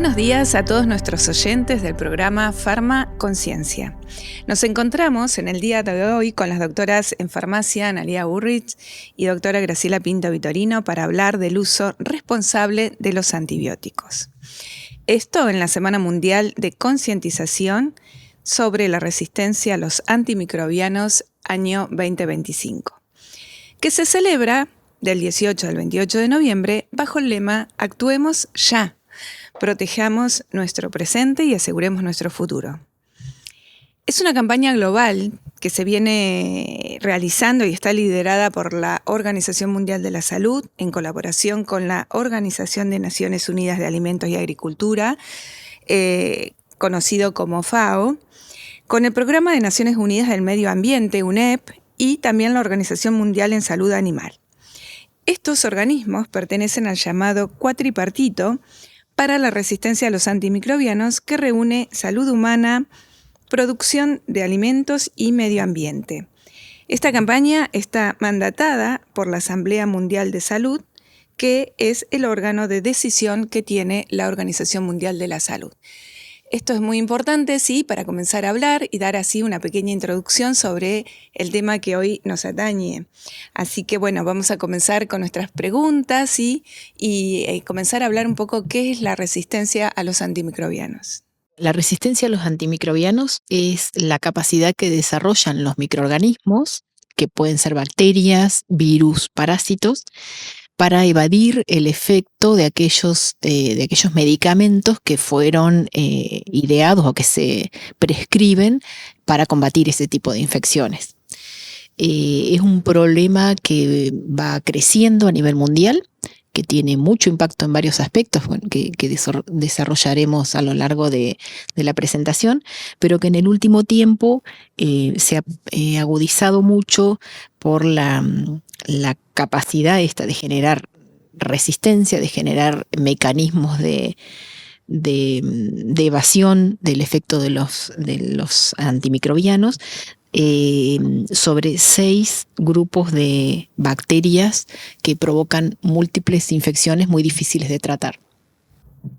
Buenos días a todos nuestros oyentes del programa Farma Conciencia. Nos encontramos en el día de hoy con las doctoras en farmacia Analía Urrich y doctora Graciela Pinto Vitorino para hablar del uso responsable de los antibióticos. Esto en la Semana Mundial de Concientización sobre la Resistencia a los Antimicrobianos año 2025, que se celebra del 18 al 28 de noviembre bajo el lema Actuemos ya. Protejamos nuestro presente y aseguremos nuestro futuro. Es una campaña global que se viene realizando y está liderada por la Organización Mundial de la Salud en colaboración con la Organización de Naciones Unidas de Alimentos y Agricultura, conocido como FAO, con el Programa de Naciones Unidas del Medio Ambiente, UNEP, y también la Organización Mundial en Salud Animal. Estos organismos pertenecen al llamado cuatripartito para la resistencia a los antimicrobianos, que reúne salud humana, producción de alimentos y medio ambiente. Esta campaña está mandatada por la Asamblea Mundial de Salud, que es el órgano de decisión que tiene la Organización Mundial de la Salud. Esto es muy importante, sí, para comenzar a hablar y dar así una pequeña introducción sobre el tema que hoy nos atañe. Así que bueno, vamos a comenzar con nuestras preguntas y comenzar a hablar un poco qué es la resistencia a los antimicrobianos. La resistencia a los antimicrobianos es la capacidad que desarrollan los microorganismos, que pueden ser bacterias, virus, parásitos, para evadir el efecto de aquellos medicamentos que fueron ideados o que se prescriben para combatir ese tipo de infecciones. Es un problema que va creciendo a nivel mundial, que tiene mucho impacto en varios aspectos, que desarrollaremos a lo largo de la presentación, pero que en el último tiempo se ha agudizado mucho por la capacidad esta de generar resistencia, de generar mecanismos de evasión del efecto de los antimicrobianos sobre 6 grupos de bacterias que provocan múltiples infecciones muy difíciles de tratar.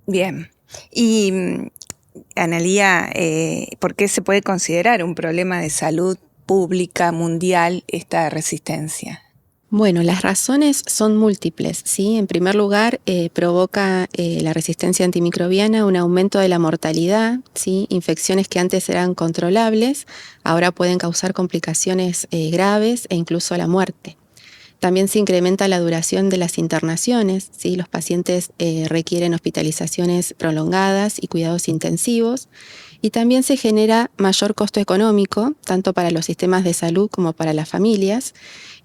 Bien. Y Analía, ¿por qué se puede considerar un problema de salud pública mundial esta resistencia? Bueno, las razones son múltiples, ¿sí? En primer lugar, provoca la resistencia antimicrobiana un aumento de la mortalidad, ¿sí? Infecciones que antes eran controlables, ahora pueden causar complicaciones graves e incluso la muerte. También se incrementa la duración de las internaciones, ¿sí? Los pacientes requieren hospitalizaciones prolongadas y cuidados intensivos. Y también se genera mayor costo económico, tanto para los sistemas de salud como para las familias,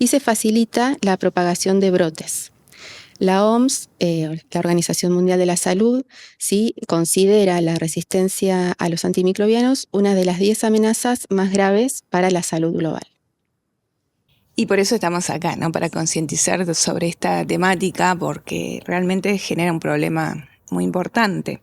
y se facilita la propagación de brotes. La OMS, la Organización Mundial de la Salud, sí considera la resistencia a los antimicrobianos una de las 10 amenazas más graves para la salud global. Y por eso estamos acá, ¿no? Para concientizar sobre esta temática, porque realmente genera un problema muy importante.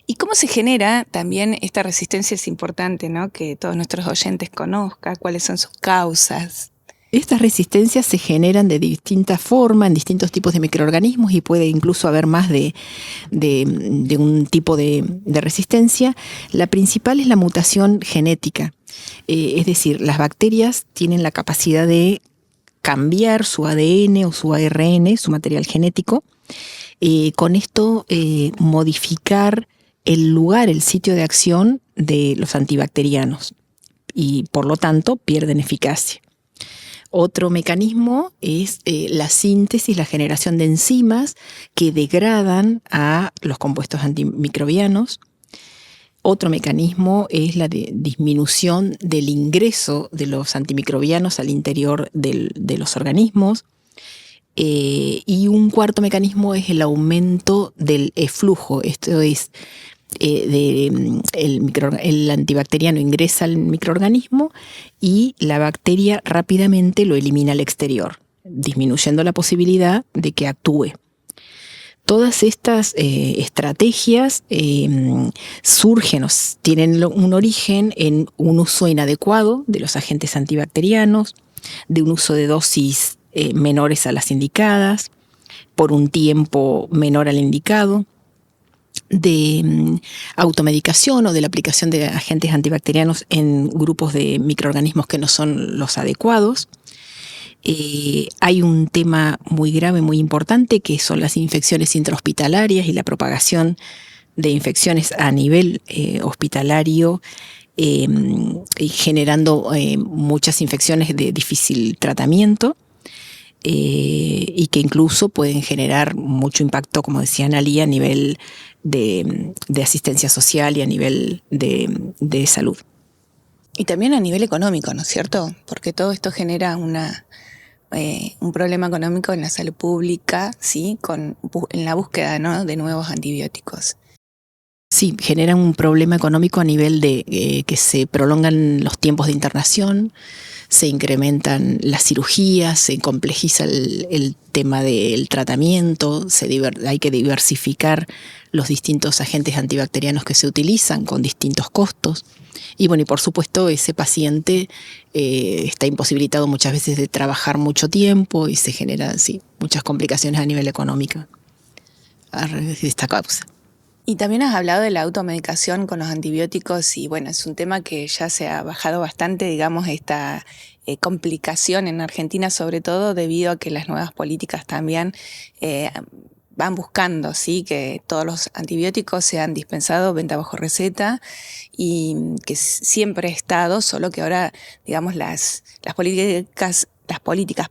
¿Y cómo se genera también esta resistencia? Es importante, ¿no? Que todos nuestros oyentes conozcan cuáles son sus causas. Estas resistencias se generan de distinta forma en distintos tipos de microorganismos y puede incluso haber más de un tipo de resistencia. La principal es la mutación genética. Es decir, las bacterias tienen la capacidad de cambiar su ADN o su ARN, su material genético. Con esto modificar el lugar, el sitio de acción de los antibacterianos y por lo tanto pierden eficacia. Otro mecanismo es la síntesis, la generación de enzimas que degradan a los compuestos antimicrobianos. Otro mecanismo es la disminución del ingreso de los antimicrobianos al interior de los organismos. Y un cuarto mecanismo es el aumento del eflujo. Esto es, el antibacteriano ingresa al microorganismo y la bacteria rápidamente lo elimina al exterior, disminuyendo la posibilidad de que actúe. Todas estas estrategias surgen o tienen un origen en un uso inadecuado de los agentes antibacterianos, de un uso de dosis menores a las indicadas, por un tiempo menor al indicado, automedicación o de la aplicación de agentes antibacterianos en grupos de microorganismos que no son los adecuados. Hay un tema muy grave, muy importante, que son las infecciones intrahospitalarias y la propagación de infecciones a nivel hospitalario, y generando muchas infecciones de difícil tratamiento. Y que incluso pueden generar mucho impacto, como decía Analía, a nivel de asistencia social y a nivel de salud. Y también a nivel económico, ¿no es cierto? Porque todo esto genera un problema económico en la salud pública, ¿sí? En la búsqueda, ¿no?, de nuevos antibióticos. Sí, genera un problema económico a nivel de que se prolongan los tiempos de internación, se incrementan las cirugías, se complejiza el tema del tratamiento, hay que diversificar los distintos agentes antibacterianos que se utilizan con distintos costos. Y bueno, y por supuesto ese paciente está imposibilitado muchas veces de trabajar mucho tiempo y se generan muchas complicaciones a nivel económico a raíz de esta causa. Y también has hablado de la automedicación con los antibióticos y bueno, es un tema que ya se ha bajado bastante, digamos, esta complicación en Argentina, sobre todo debido a que las nuevas políticas también van buscando, ¿sí?, que todos los antibióticos sean dispensados, venta bajo receta, y que siempre ha estado, solo que ahora, digamos, las políticas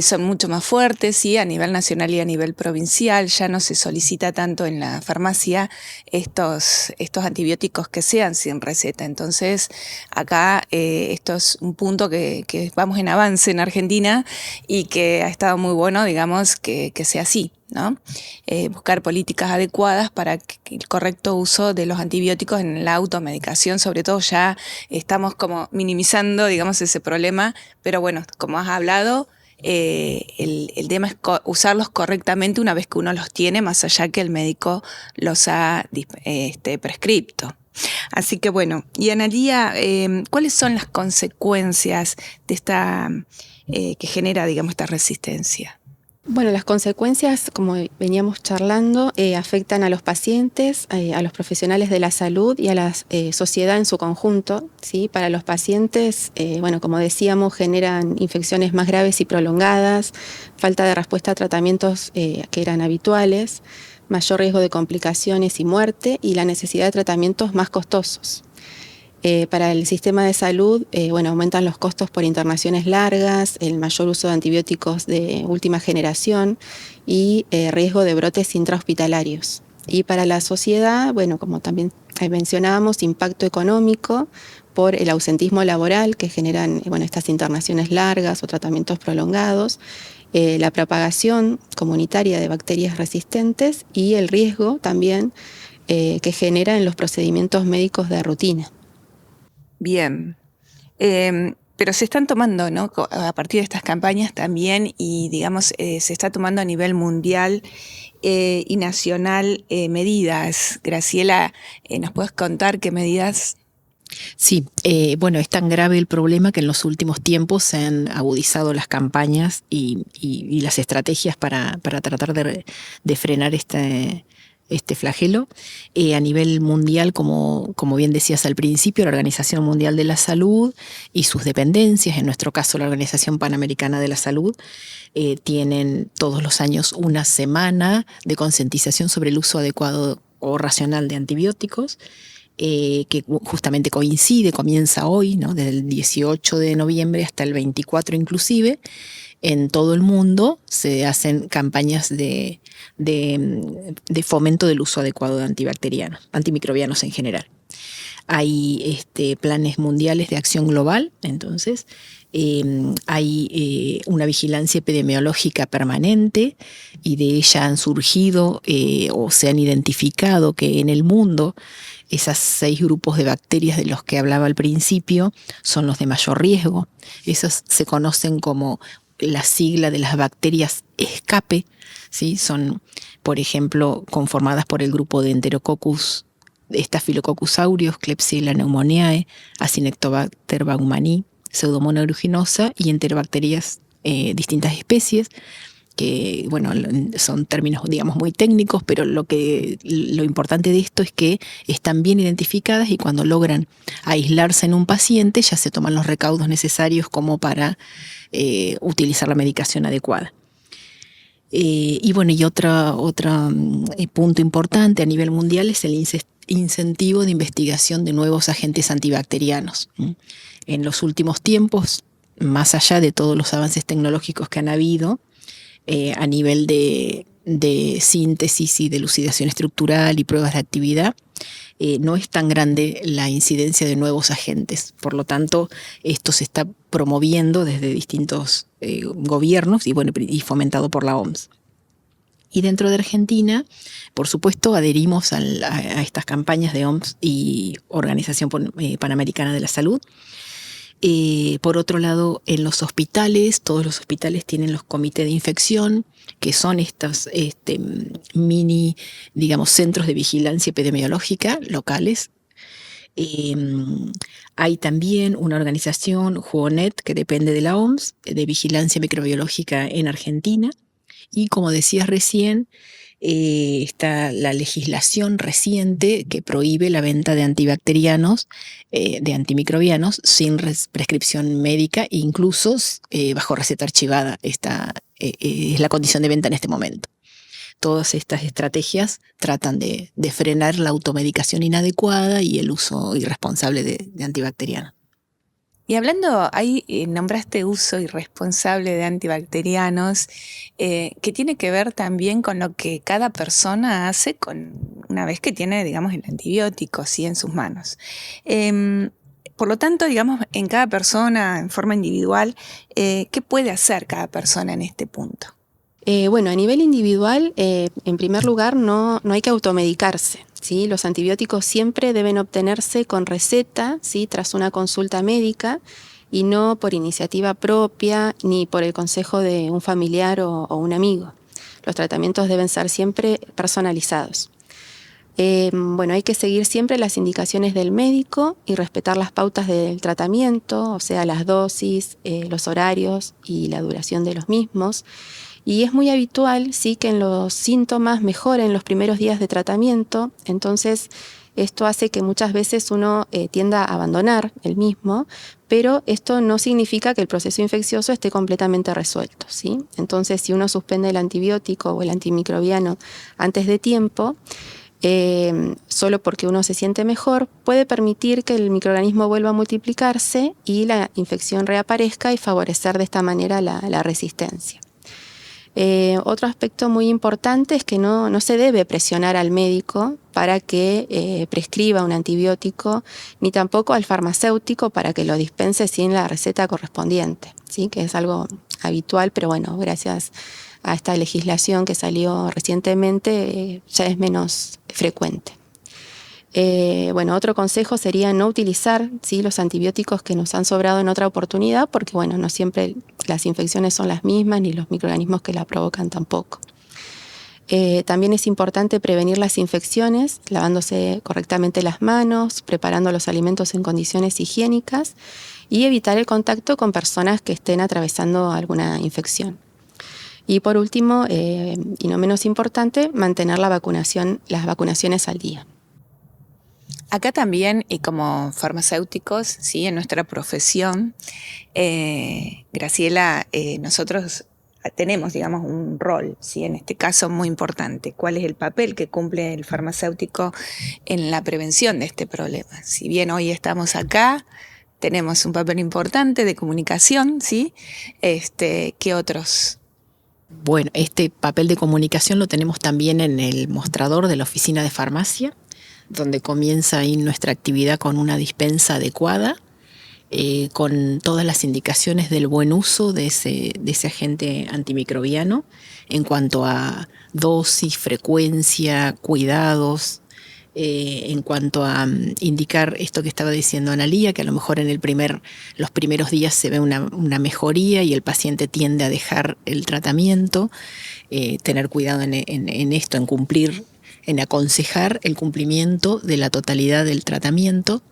son mucho más fuertes, ¿sí?, a nivel nacional y a nivel provincial. Ya no se solicita tanto en la farmacia estos antibióticos que sean sin receta. Entonces, acá esto es un punto que vamos en avance en Argentina y que ha estado muy bueno, digamos, que sea así, ¿no? Buscar políticas adecuadas para el correcto uso de los antibióticos en la automedicación. Sobre todo ya estamos como minimizando, digamos, ese problema, pero bueno, como has hablado, el tema es usarlos correctamente una vez que uno los tiene, más allá que el médico los ha prescripto. Así que bueno, y Analía, ¿cuáles son las consecuencias de esta que genera, digamos, esta resistencia? Bueno, las consecuencias, como veníamos charlando, afectan a los pacientes, a los profesionales de la salud y a la sociedad en su conjunto, ¿sí? Para los pacientes, bueno, como decíamos, generan infecciones más graves y prolongadas, falta de respuesta a tratamientos que eran habituales, mayor riesgo de complicaciones y muerte y la necesidad de tratamientos más costosos. Para el sistema de salud, bueno, aumentan los costos por internaciones largas, el mayor uso de antibióticos de última generación y riesgo de brotes intrahospitalarios. Y para la sociedad, bueno, como también mencionábamos, impacto económico por el ausentismo laboral que generan, bueno, estas internaciones largas o tratamientos prolongados, la propagación comunitaria de bacterias resistentes y el riesgo también que genera en los procedimientos médicos de rutina. Bien, pero se están tomando, ¿no?, a partir de estas campañas también, y digamos, se está tomando a nivel mundial y nacional medidas. Graciela, ¿nos puedes contar qué medidas? Sí, bueno, es tan grave el problema que en los últimos tiempos se han agudizado las campañas y las estrategias para tratar de frenar este flagelo. A nivel mundial, como bien decías al principio, la Organización Mundial de la Salud y sus dependencias, en nuestro caso la Organización Panamericana de la Salud, tienen todos los años una semana de concientización sobre el uso adecuado o racional de antibióticos, que justamente comienza hoy, ¿no?, desde el 18 de noviembre hasta el 24 inclusive. En todo el mundo se hacen campañas de fomento del uso adecuado de antimicrobianos en general. Hay planes mundiales de acción global, entonces hay una vigilancia epidemiológica permanente y de ella han surgido o se han identificado que en el mundo esas 6 grupos de bacterias de los que hablaba al principio son los de mayor riesgo. Esas se conocen como la sigla de las bacterias escape, ¿sí? Son, por ejemplo, conformadas por el grupo de Enterococcus, Staphylococcus aureus, Klebsiella pneumoniae, Acinetobacter baumannii, Pseudomonas aeruginosa y enterobacterias distintas especies. que, bueno, son términos, digamos, muy técnicos, pero lo importante de esto es que están bien identificadas y cuando logran aislarse en un paciente ya se toman los recaudos necesarios como para utilizar la medicación adecuada. Y bueno, y otro punto importante a nivel mundial es el incentivo de investigación de nuevos agentes antibacterianos. En los últimos tiempos, más allá de todos los avances tecnológicos que han habido, a nivel de síntesis y de elucidación estructural y pruebas de actividad, no es tan grande la incidencia de nuevos agentes. Por lo tanto, esto se está promoviendo desde distintos gobiernos y fomentado por la OMS. Y dentro de Argentina, por supuesto, adherimos a estas campañas de OMS y Organización Panamericana de la Salud. Por otro lado, en los hospitales, todos los hospitales tienen los comités de infección, que son estos mini, digamos, centros de vigilancia epidemiológica locales. Hay también una organización, JUONET, que depende de la OMS, de vigilancia microbiológica en Argentina. Y como decías recién, está la legislación reciente que prohíbe la venta de antibacterianos, de antimicrobianos, sin prescripción médica, incluso bajo receta archivada. Esta es la condición de venta en este momento. Todas estas estrategias tratan de frenar la automedicación inadecuada y el uso irresponsable de antibacterianos. Y hablando, ahí nombraste uso irresponsable de antibacterianos, que tiene que ver también con lo que cada persona hace una vez que tiene, digamos, el antibiótico, ¿sí?, en sus manos. Por lo tanto, digamos, en cada persona, en forma individual, ¿qué puede hacer cada persona en este punto? Bueno, a nivel individual, en primer lugar, no hay que automedicarse, ¿sí? Los antibióticos siempre deben obtenerse con receta, ¿sí?, tras una consulta médica y no por iniciativa propia ni por el consejo de un familiar o un amigo. Los tratamientos deben ser siempre personalizados. Bueno, hay que seguir siempre las indicaciones del médico y respetar las pautas del tratamiento, o sea, las dosis, los horarios y la duración de los mismos. Y es muy habitual, sí, que en los síntomas mejoren los primeros días de tratamiento, entonces esto hace que muchas veces uno tienda a abandonar el mismo, pero esto no significa que el proceso infeccioso esté completamente resuelto, ¿sí? Entonces, si uno suspende el antibiótico o el antimicrobiano antes de tiempo, solo porque uno se siente mejor, puede permitir que el microorganismo vuelva a multiplicarse y la infección reaparezca y favorecer de esta manera la resistencia. Otro aspecto muy importante es que no se debe presionar al médico para que prescriba un antibiótico, ni tampoco al farmacéutico para que lo dispense sin la receta correspondiente, ¿sí?, que es algo habitual, pero bueno, gracias a esta legislación que salió recientemente ya es menos frecuente. Bueno, otro consejo sería no utilizar, ¿sí?, los antibióticos que nos han sobrado en otra oportunidad, porque bueno, no siempre las infecciones son las mismas, ni los microorganismos que la provocan tampoco. También es importante prevenir las infecciones, lavándose correctamente las manos, preparando los alimentos en condiciones higiénicas y evitar el contacto con personas que estén atravesando alguna infección. Y por último, y no menos importante, mantener las vacunaciones al día. Acá también, y como farmacéuticos, ¿sí?, en nuestra profesión, Graciela, nosotros tenemos, digamos, un rol, ¿sí?, en este caso muy importante. ¿Cuál es el papel que cumple el farmacéutico en la prevención de este problema? Si bien hoy estamos acá, tenemos un papel importante de comunicación, ¿sí? ¿Qué otros? Bueno, este papel de comunicación lo tenemos también en el mostrador de la oficina de farmacia, donde comienza ahí nuestra actividad con una dispensa adecuada, con todas las indicaciones del buen uso de ese agente antimicrobiano en cuanto a dosis, frecuencia, cuidados, en cuanto a indicar esto que estaba diciendo Analía, que a lo mejor en los primeros días se ve una mejoría y el paciente tiende a dejar el tratamiento, tener cuidado en esto, en cumplir, en aconsejar el cumplimiento de la totalidad del tratamiento.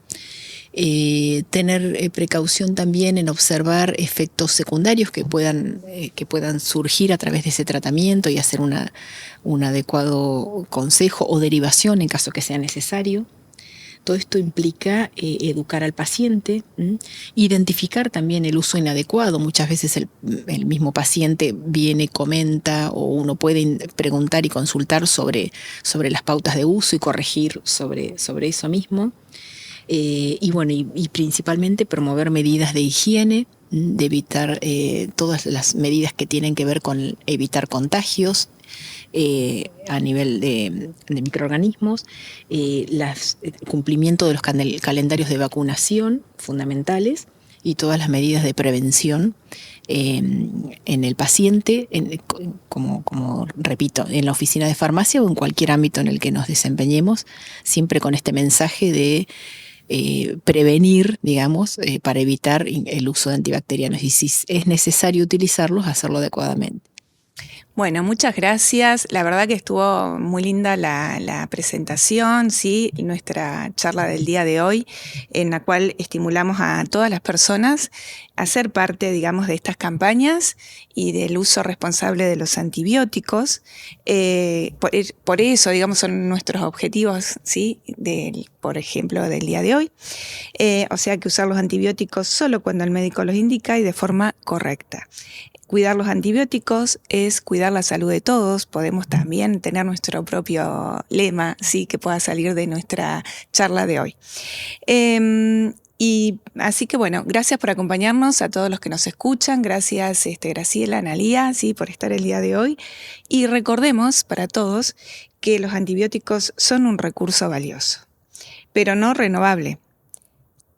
Tener precaución también en observar efectos secundarios que puedan surgir a través de ese tratamiento y hacer un adecuado consejo o derivación en caso que sea necesario. Todo esto implica educar al paciente, identificar también el uso inadecuado. Muchas veces el mismo paciente viene, comenta, o uno puede preguntar y consultar sobre las pautas de uso y corregir sobre eso mismo. Y principalmente promover medidas de higiene, de evitar todas las medidas que tienen que ver con evitar contagios a nivel de microorganismos, cumplimiento de los calendarios de vacunación fundamentales y todas las medidas de prevención en el paciente, como repito, en la oficina de farmacia o en cualquier ámbito en el que nos desempeñemos, siempre con este mensaje de prevenir, digamos, para evitar el uso de antibacterianos, y si es necesario utilizarlos, hacerlo adecuadamente. Bueno, muchas gracias. La verdad que estuvo muy linda la presentación, ¿sí? Y nuestra charla del día de hoy, en la cual estimulamos a todas las personas a ser parte, digamos, de estas campañas y del uso responsable de los antibióticos. Por eso, digamos, son nuestros objetivos, ¿sí? Por ejemplo, del día de hoy. O sea, que usar los antibióticos solo cuando el médico los indica y de forma correcta. Cuidar los antibióticos es cuidar la salud de todos. Podemos también tener nuestro propio lema, sí, que pueda salir de nuestra charla de hoy. Y así que bueno, gracias por acompañarnos a todos los que nos escuchan. Gracias Graciela, Analía, sí, por estar el día de hoy. Y recordemos para todos que los antibióticos son un recurso valioso, pero no renovable.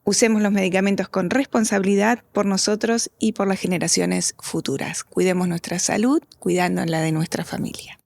Usemos los medicamentos con responsabilidad por nosotros y por las generaciones futuras. Cuidemos nuestra salud, cuidando la de nuestra familia.